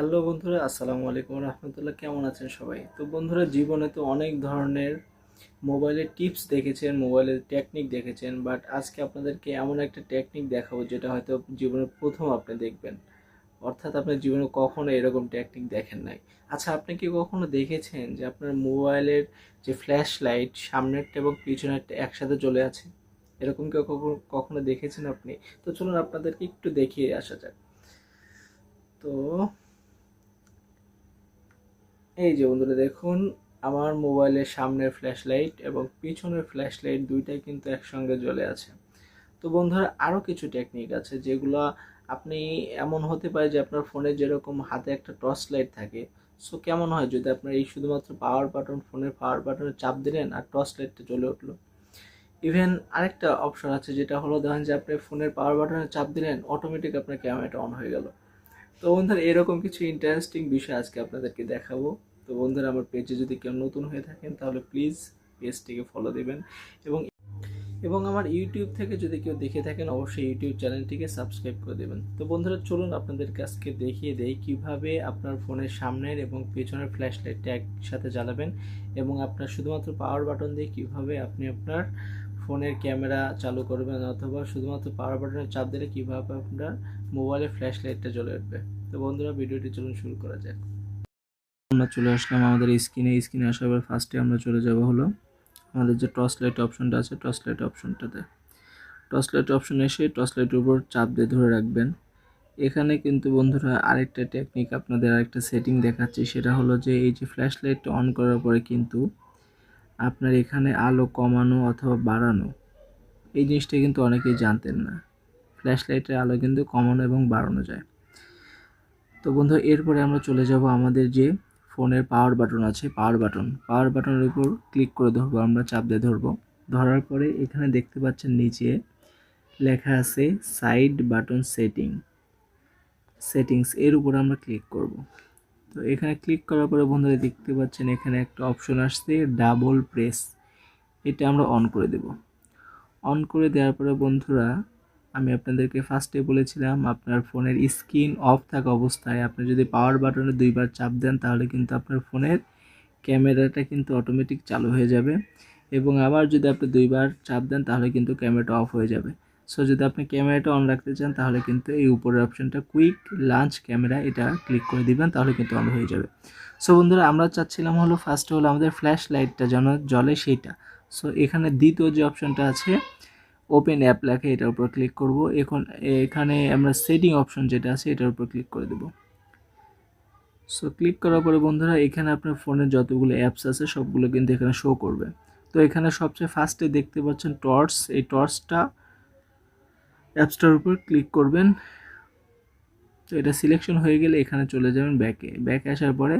Hello বন্ধুরা, আসসালামু আলাইকুম রহমতুল্লাহ। কেমন আছেন সবাই? তো বন্ধুরা, জীবনে তো অনেক ধরনের মোবাইলের টিপস দেখেছেন, মোবাইলের টেকনিক দেখেছেন, বাট আজকে আপনাদেরকে এমন একটা টেকনিক দেখাবো যেটা হয়তো জীবনে প্রথম আপনি দেখবেন। অর্থাৎ আপনার জীবনে কখনো এরকম টেকনিক দেখেন নাই। আচ্ছা, আপনি কি কখনো দেখেছেন যে আপনার মোবাইলের যে ফ্ল্যাশ লাইট সামনেরটা এবং পিছনেরটা একসাথে চলে আছে? এরকম কি কখনো কখনো দেখেছেন আপনি? তো চলুন আপনাদেরকে একটু দেখিয়ে আসা যাক। তো এই যে বন্ধুরা, দেখুন, আমার মোবাইলের সামনের ফ্ল্যাশ লাইট এবং পিছনের ফ্ল্যাশ লাইট দুইটাই কিন্তু একসঙ্গে জ্বলে আছে। তো বন্ধুরা, আরও কিছু টেকনিক আছে যেগুলো আপনি, এমন হতে পারে যে আপনার ফোনে যেরকম হাতে একটা টর্চ লাইট থাকে, সো কেমন হয় যদি আপনার এই শুধুমাত্র পাওয়ার বাটন, ফোনের পাওয়ার বাটনে চাপ দিলেন আর টর্চ লাইটটা জ্বলে উঠলো। ইভেন আরেকটা অপশন আছে যেটা হলো, ধরেন যে আপনি ফোনের পাওয়ার বাটনে চাপ দিলেন, অটোমেটিক আপনার ক্যামেরাটা অন হয়ে গেল। তো বন্ধুরা, এরকম কিছু ইন্টারেস্টিং বিষয় আজকে আপনাদেরকে দেখাবো। তো বন্ধুরা, আমার পেজে যদি কেউ নতুন হয়ে থাকেন তাহলে প্লিজ পেজটিকে ফলো দিবেন, এবং এবং আমার ইউটিউব থেকে যদি কেউ দেখে থাকেন অবশ্যই ইউটিউব চ্যানেলটিকে সাবস্ক্রাইব করে দেবেন। তো বন্ধুরা, চলুন আপনাদেরকে আজকে দেখিয়ে দেই কিভাবে আপনার ফোনের সামনের এবং পেছনের ফ্ল্যাশ লাইটটা একসাথে জ্বালাবেন, এবং আপনার শুধুমাত্র পাওয়ার বাটন দিয়ে কিভাবে আপনি আপনার ফোনের ক্যামেরা চালু করবেন, অথবা শুধুমাত্র পাওয়ার বাটনে চাপ দিলে কিভাবে আপনার মোবাইলের ফ্ল্যাশ লাইটটা জ্বলে উঠবে। তো বন্ধুরা, ভিডিওটি চলুন শুরু করা যাক। আমরা চলে আসলাম আমাদের স্ক্রিনে আসার পর ফার্স্টে আমরা চলে যাব হলো আমাদের যে টর্চ লাইট অপশনটা আছে, টর্চ লাইট অপশনটাতে টর্চ লাইট অপশন এসে টর্চ লাইটের উপর চাপ দিয়ে ধরে রাখবেন। এখানে কিন্তু বন্ধুরা আরেকটা টেকনিক, আপনাদের আরেকটা সেটিং দেখাচ্ছি, সেটা হলো যে এই যে ফ্ল্যাশ লাইটটা অন করার পরে কিন্তু আপনার এখানে আলো কমানো অথবা বাড়ানো, এই জিনিসটা কিন্তু অনেকেই জানতেন না। ফ্ল্যাশ লাইটের আলো কিন্তু কমানো এবং বাড়ানো যায়। তো বন্ধু, এরপরে আমরা চলে যাব আমাদের যে ফোনের পাওয়ার বাটন আছে, পাওয়ার বাটনের উপর ক্লিক করে ধরবো, আমরা চাপ দিয়ে ধরবো। ধরার পরে এখানে দেখতে পাচ্ছেন নিচে লেখা আছে সাইড বাটন সেটিংস, এর উপর আমরা ক্লিক করব। তো এখানে ক্লিক করার পরে বন্ধুরা দেখতে পাচ্ছেন এখানে একটা অপশন আসছে ডাবল প্রেস, এটা আমরা অন করে দেব। অন করে দেওয়ার পরে বন্ধুরা, আমি আপনাদেরকে ফার্স্টে বলেছিলাম আপনার ফোনের স্ক্রিন অফ থাকা অবস্থায় আপনি যদি পাওয়ার বাটনে দুইবার চাপ দেন তাহলে কিন্তু আপনার ফোনের ক্যামেরাটা কিন্তু অটোমেটিক চালু হয়ে যাবে, এবং আবার যদি আপনি দুইবার চাপ দেন তাহলে কিন্তু ক্যামেরাটা অফ হয়ে যাবে। সো যদি আপনি ক্যামেরাটা অন রাখতে চান তাহলে কিন্তু এই উপরের অপশনটা কুইক লাঞ্চ ক্যামেরা, এটা ক্লিক করে দিবেন, তাহলে কিন্তু অন হয়ে যাবে। সো বন্ধুরা, আমরা চাচ্ছিলাম হলো ফার্স্টে হলো আমাদের ফ্ল্যাশ লাইটটা যেন জ্বলে সেইটা। সো এখানে দ্বিতীয় যে অপশনটা আছে ওপেন অ্যাপ লেখা, এটার উপর ক্লিক করব। এখন এখানে আমরা সেটিং অপশন যেটা আছে এটার উপর ক্লিক করে দেব। সো ক্লিক করার পরে বন্ধুরা, এখানে আপনার ফোনের যতগুলো অ্যাপস আছে সবগুলো কিন্তু এখানে শো করবে। তো এখানে সবচেয়ে ফার্স্টে দেখতে পাচ্ছেন টর্চ, এই টর্চটা অ্যাপসটার উপর ক্লিক করবেন। তো এটা সিলেকশন হয়ে গেলে এখানে চলে যাবেন ব্যাকে আসার পরে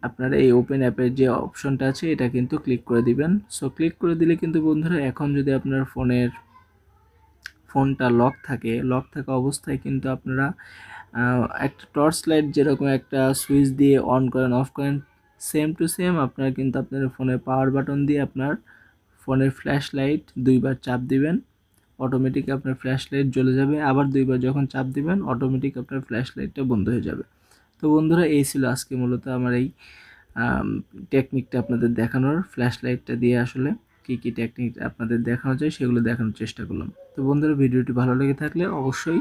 আপনারা এই ওপেন অ্যাপের যে অপশনটা আছে এটা কিন্তু ক্লিক করে দিবেন। সো ক্লিক করে দিলে কিন্তু বন্ধুরা, এখন যদি আপনার ফোনটা লক থাকা অবস্থায় কিন্তু আপনারা একটা টর্চ লাইট যেরকম একটা সুইচ দিয়ে অন করেন অফ করেন, সেম টু সেম আপনারা কিন্তু আপনার ফোনের পাওয়ার বাটন দিয়ে আপনার ফোনের ফ্ল্যাশ লাইট দুইবার চাপ দিবেন, অটোমেটিক আপনার ফ্ল্যাশ লাইট জ্বলে যাবে। আবার দুইবার যখন চাপ দিবেন অটোমেটিক আপনার ফ্ল্যাশ লাইটটা বন্ধ হয়ে যাবে। তো বন্ধুরা, এই ছিল আজকে মূলত আমার এই টেকনিকটা আপনাদের দেখানোর, ফ্ল্যাশ লাইটটা দিয়ে আসলে কী টেকনিক আপনাদের দেখানো যায় সেগুলো দেখানোর চেষ্টা করলাম। তো বন্ধুরা, ভিডিওটি ভালো লেগে থাকলে অবশ্যই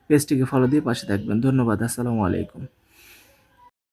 পেজটিকে ফলো দিয়ে পাশে থাকবেন। ধন্যবাদ। আসসালামু আলাইকুম।